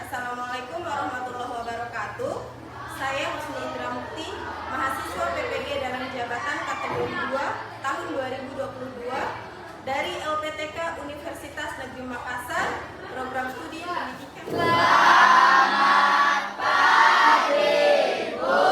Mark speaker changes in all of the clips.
Speaker 1: Assalamualaikum warahmatullahi wabarakatuh. Saya Husni Indra Mukti, mahasiswa PPG dalam jabatan kategori 2 tahun 2022 dari LPTK Universitas Negeri Makassar, program studi pendidikan. Selamat pagi, Bu.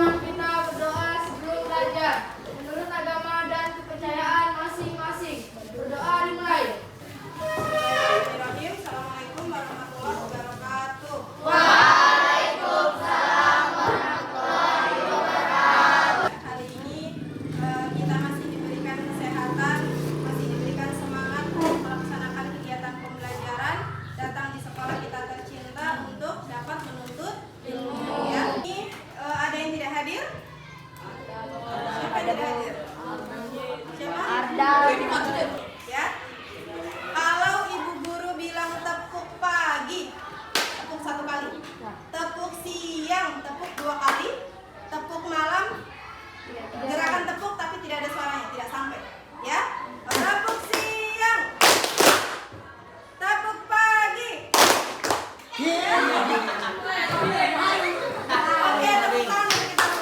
Speaker 2: Kita berdoa sebelum belajar menurut agama dan kepercayaan masing-masing. Berdoa dimulai.
Speaker 1: Bismillahirrahmanirrahim. Assalamualaikum warahmatullahi wabarakatuh.
Speaker 2: Waalaikumsalam warahmatullahi wabarakatuh.
Speaker 1: Hari ini kita masih diberikan kesehatan, masih diberikan semangat untuk melaksanakan kegiatan pembelajaran, datang di sekolah kita tercinta untuk dapat menuntut ilmu. Ya. Ini ada yang tidak hadir? Siapa yang tidak hadir? Siapa? Ya. Kalau ibu guru bilang tepuk pagi, tepuk 1 kali. Tepuk siang, tepuk 2 kali. Tepuk malam, gerakan tepuk tapi tidak ada suaranya, tidak sampai. Ya. Tepuk siang. Tepuk pagi. Oke, tepuk tangan untuk kita semua.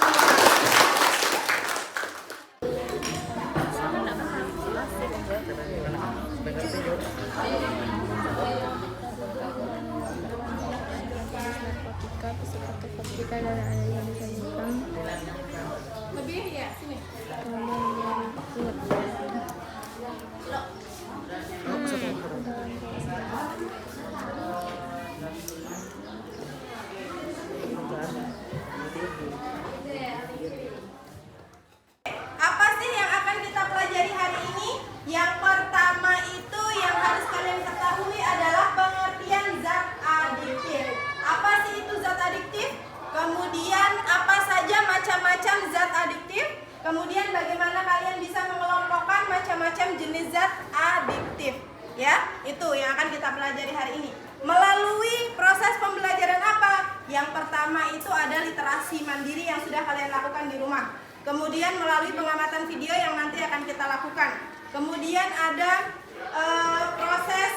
Speaker 3: Narkotika, psikotropika dan adanya disajikan.
Speaker 1: Lebih ya, sini.
Speaker 3: Kemudian
Speaker 1: Apa sih yang akan kita pelajari hari ini? Yang pertama itu yang harus kalian ketahui adalah pengertian zat adiktif. Apa sih itu zat adiktif? Kemudian apa saja macam-macam zat adiktif? Kemudian bagaimana kalian bisa mengelompokkan macam-macam jenis zat adiktif? Ya, itu yang akan kita pelajari hari ini. Melalui proses pembelajaran apa? Yang pertama itu ada literasi mandiri yang sudah kalian lakukan di rumah. Kemudian melalui pengamatan video yang nanti akan kita lakukan. Kemudian ada proses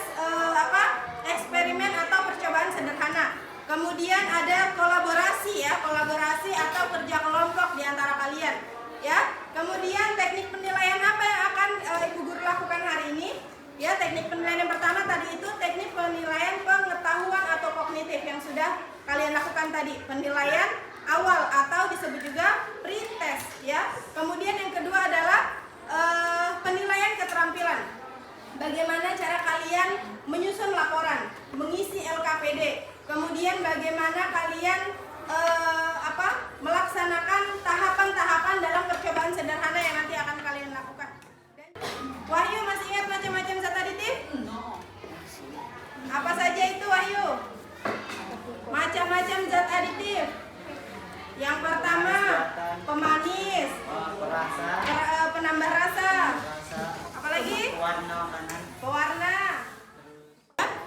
Speaker 1: eksperimen atau percobaan sederhana. Kemudian ada kolaborasi ya, kolaborasi atau kerja kelompok di antara kalian. Ya. Kemudian teknik penilaian apa yang akan Ibu Guru lakukan hari ini? Ya, teknik penilaian yang pertama tadi itu teknik penilaian pengetahuan atau kognitif yang sudah kalian lakukan tadi, penilaian awal atau disebut juga pretest ya. Kemudian yang kedua adalah penilaian keterampilan. Bagaimana cara kalian menyusun laporan, mengisi LKPD. Kemudian bagaimana kalian melaksanakan tahapan-tahapan dalam percobaan sederhana yang nanti akan kalian lakukan. Wahyu masih ingat macam-macam zat aditif? Apa saja itu Wahyu? Macam-macam zat aditif. Yang pertama, pemanis, penambah rasa. Apalagi? Pewarna.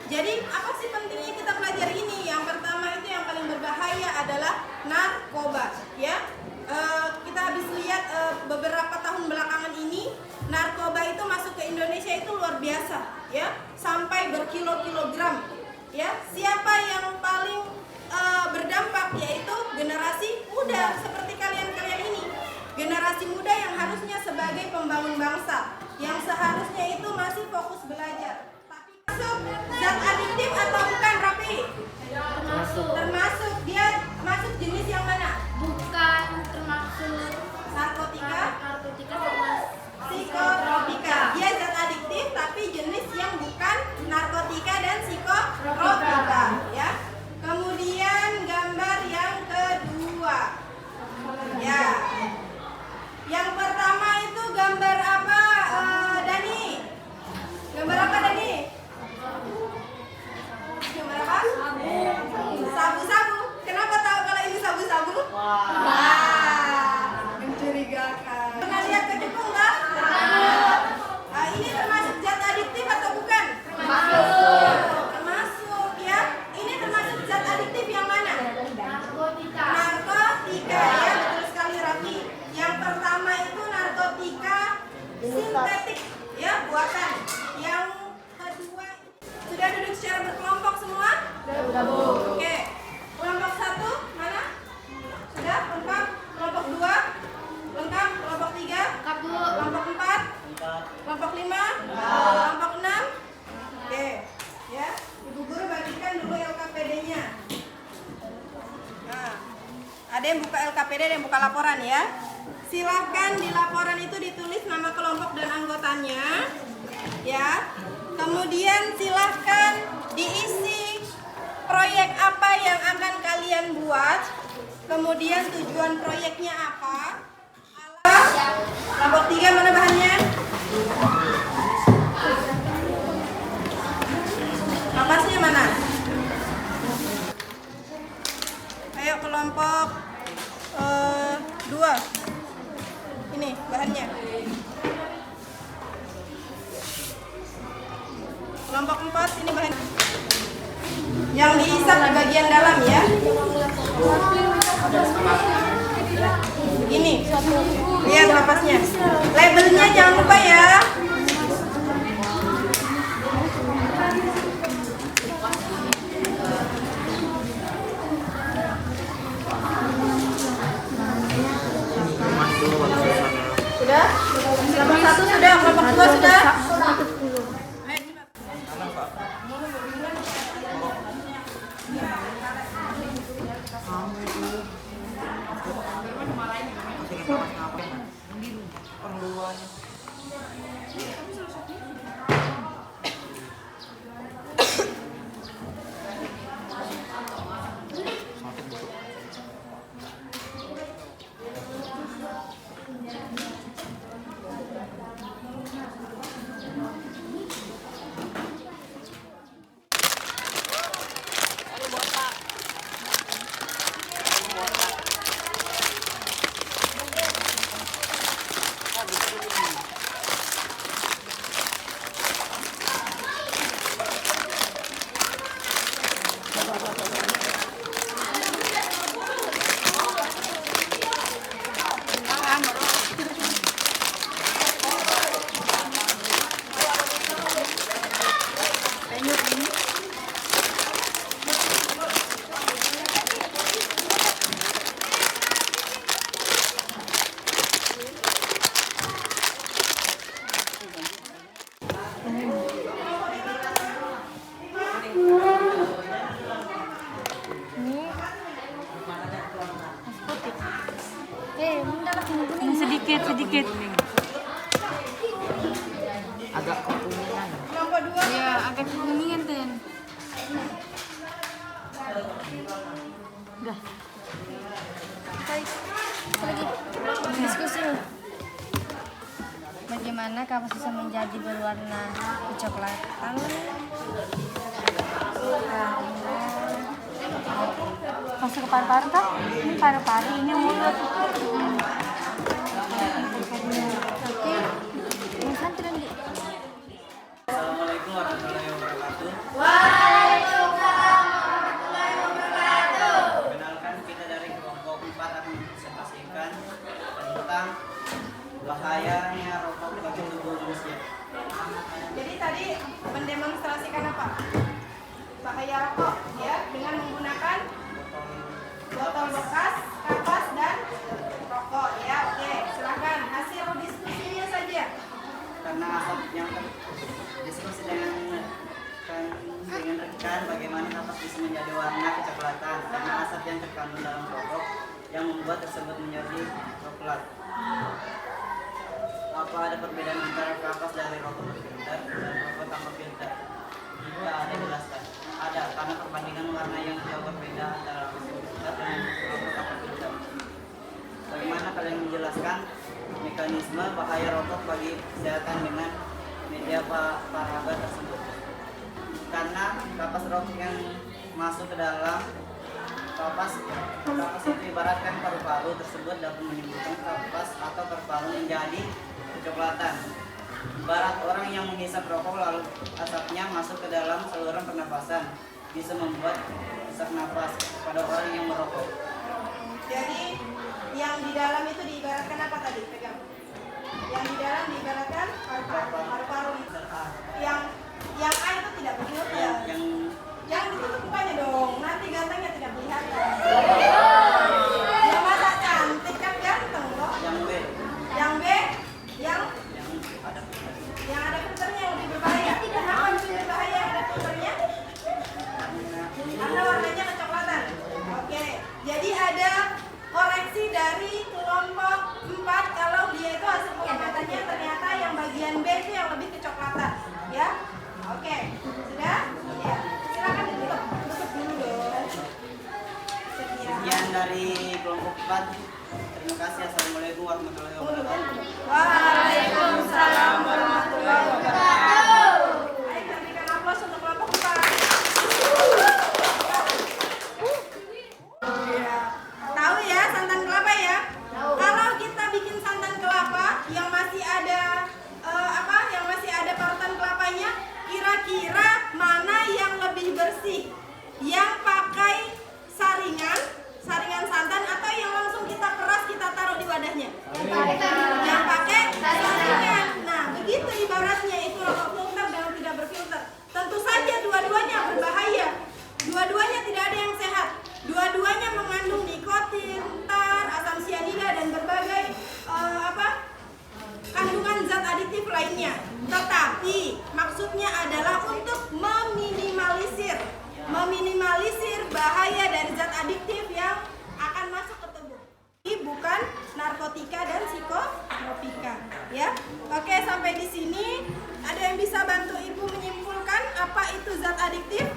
Speaker 1: Jadi apa sih pentingnya kita pelajari ini? Yang pertama itu yang paling berbahaya adalah narkoba. Ya, kita habis lihat beberapa tahun belakangan ini narkoba itu masuk ke Indonesia itu luar biasa. Ya, sampai berkilo-kilogram. Ya, siapa yang paling berdampak yaitu generasi muda seperti kalian-kalian ini. Generasi muda yang harusnya sebagai pembangun bangsa, yang seharusnya itu masih fokus belajar. Tapi masuk zat adiktif atau bukan, Rafi? Termasuk. Dia masuk jenis yang mana?
Speaker 2: Bukan termasuk
Speaker 1: Narkotika,
Speaker 2: narkotika termasuk
Speaker 1: psikotropika. Dia zat adiktif tapi jenis yang bukan narkotika dan psikotropika, ya. Kemudian gambar yang kedua. Ya. Yang pertama itu gambar apa, Dani? Gambar apa, Dani? Gambar apa? Sabu-sabu. Kenapa tahu kalau ini sabu-sabu?
Speaker 2: Bergabung.
Speaker 1: Oke. Kelompok 1 mana? Sudah lengkap. Kelompok 2 lengkap. Kelompok 3
Speaker 2: Lengkap, Bu.
Speaker 1: kelompok 4 kelompok 5 kelompok 6. Oke. Ya, Ibu Guru bagikan dulu LKPD-nya. Nah, ada yang buka LKPD, ada yang buka laporan ya. Silahkan di laporan itu ditulis nama kelompok dan anggotanya, ya. Kemudian silahkan diisi proyek apa yang akan kalian buat. Kemudian tujuan proyeknya apa. Kelompok 3 mana bahannya? Kapasnya mana? Ayo kelompok 2. Ini bahannya. Kelompok 4 ini bahan yang diisap di bagian dalam ya. Ini lihat kapasnya. Labelnya jangan lupa ya. Sudah? Kelompok 1 sudah, kelompok 2 sudah.
Speaker 3: sedikit.
Speaker 4: Agak kekuningan.
Speaker 1: Kelompok 2
Speaker 3: Ya, agak kuningan ten. Udah. Baik. Lagi diskusi. Bagaimana kapas bisa menjadi berwarna kecoklatan? Masuk ke paru-paru kan? Ini paru-paru, ini mulut. Oke. Ini santai nanti.
Speaker 4: Assalamualaikum warahmatullahi wabarakatuh.
Speaker 1: Waalaikumsalam warahmatullahi wabarakatuh.
Speaker 4: Perkenalkan, kita dari kelompok 4 akan mempresentasikan tentang bahayanya rokok bagi tubuh manusia.
Speaker 1: Jadi tadi mendemonstrasikan apa? Bahaya rokok ya, dengan menggunakan botol bekas, kapas dan rokok ya. Oke, silakan hasil diskusinya saja.
Speaker 4: Karena asap yang diskusi dengan rekan bagaimana kapas bisa menjadi warna kecoklatan karena asap yang terkandung dalam rokok yang membuat tersebut menjadi coklat. Apa ada perbedaan antara kapas dari rokok berfilter dan rokok tanpa filter? Jika ada, jelaskan. Ada, karena perbandingan warna yang jauh berbeda antara rokok filter dan rokok tanpa filter. Bagaimana kalian menjelaskan mekanisme bahaya rokok bagi kesehatan dengan media paraba tersebut? Karena kapas rokok yang masuk ke dalam kapas itu ibaratkan paru-paru tersebut dapat menimbulkan kapas atau paru-paru menjadi kecoklatan. Ibarat orang yang menghisap rokok lalu asapnya masuk ke dalam saluran pernapasan bisa membuat sesak napas pada orang yang merokok.
Speaker 1: Jadi yang di dalam itu diibaratkan apa tadi? Pegang. Yang di dalam diibaratkan paru-paru. Yang A itu tidak begitu ya.
Speaker 4: Yang
Speaker 1: Yang ditutup mukanya dong.
Speaker 4: dari kelompok 4. Terima kasih. Assalamualaikum warahmatullahi wabarakatuh.
Speaker 1: Waalaikumsalam warahmatullahi wabarakatuh. Baik, kita berikan aplaus untuk kelompok 4. Ya. Tahu ya santan kelapa ya? Kalau kita bikin santan kelapa yang masih ada yang masih ada parutan kelapanya, kira-kira mana yang lebih bersih? Yang pakai saringan santan atau yang langsung kita peras kita taruh di wadahnya? Yang pakai saringan. Nah, begitu ibaratnya itu rokok filter dan tidak berfilter. Tentu saja dua-duanya berbahaya. Dua-duanya tidak ada yang sehat. Dua-duanya mengandung nikotin, tar, asam sianida dan berbagai kandungan zat aditif lainnya. Tetapi maksudnya adalah untuk meminimalisir bahaya dari zat adiktif yang akan masuk ke tubuh. Ini bukan narkotika dan psikotropika, ya. Oke, sampai di sini ada yang bisa bantu Ibu menyimpulkan apa itu zat adiktif?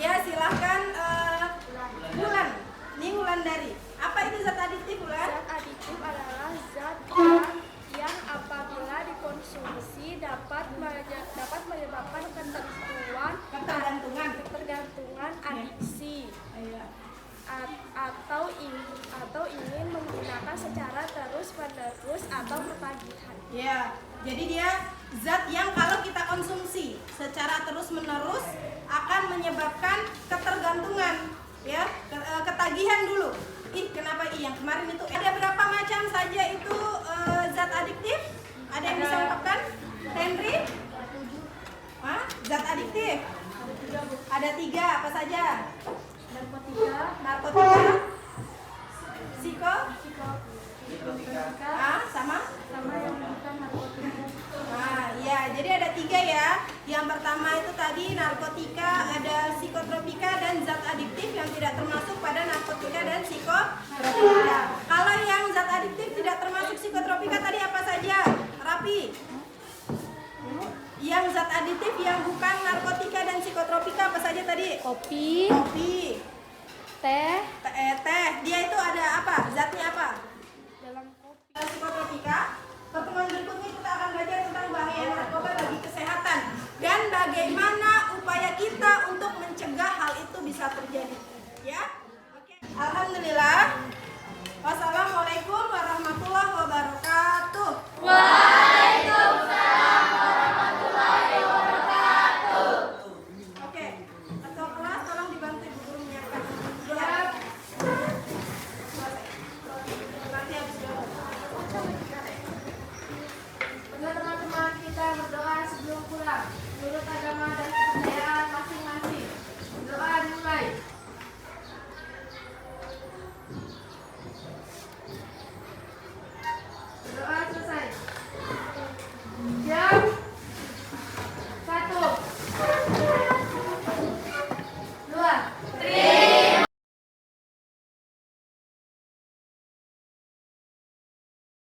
Speaker 1: Ya, silahkan Wulan. Ini Wulandari. Apa itu zat adiktif, Wulan?
Speaker 5: Zat adiktif adalah zat yang apabila dikonsumsi dapat menyebabkan ketergantungan, adiksi, atau ingin menggunakan secara terus-menerus atau bertagihan.
Speaker 1: Ya, jadi dia zat yang kalau kita konsumsi secara terus-menerus akan menyebabkan ketergantungan, ya, ketagihan dulu. Kenapa yang kemarin itu ada berapa macam saja itu zat adiktif? Ada yang bisa ungkapkan? Henry? Zat adiktif? Ada 3, apa saja? Narkotika, sama yang bukan narkotika. Ya, jadi ada 3 ya. Yang pertama itu tadi narkotika, ada psikotropika dan zat adiktif yang tidak termasuk pada narkotika dan psikotropika. Kalau yang zat adiktif tidak termasuk psikotropika tadi apa saja? Rapi. Yang zat adiktif yang bukan narkotika dan psikotropika apa saja tadi?
Speaker 5: Kopi, teh.
Speaker 1: Dia itu ada apa? Zatnya apa?
Speaker 5: Dalam kopi.
Speaker 1: Psikotropika. Pertemuan berikutnya kita akan belajar tentang bahaya narkoba bagi kesehatan dan bagaimana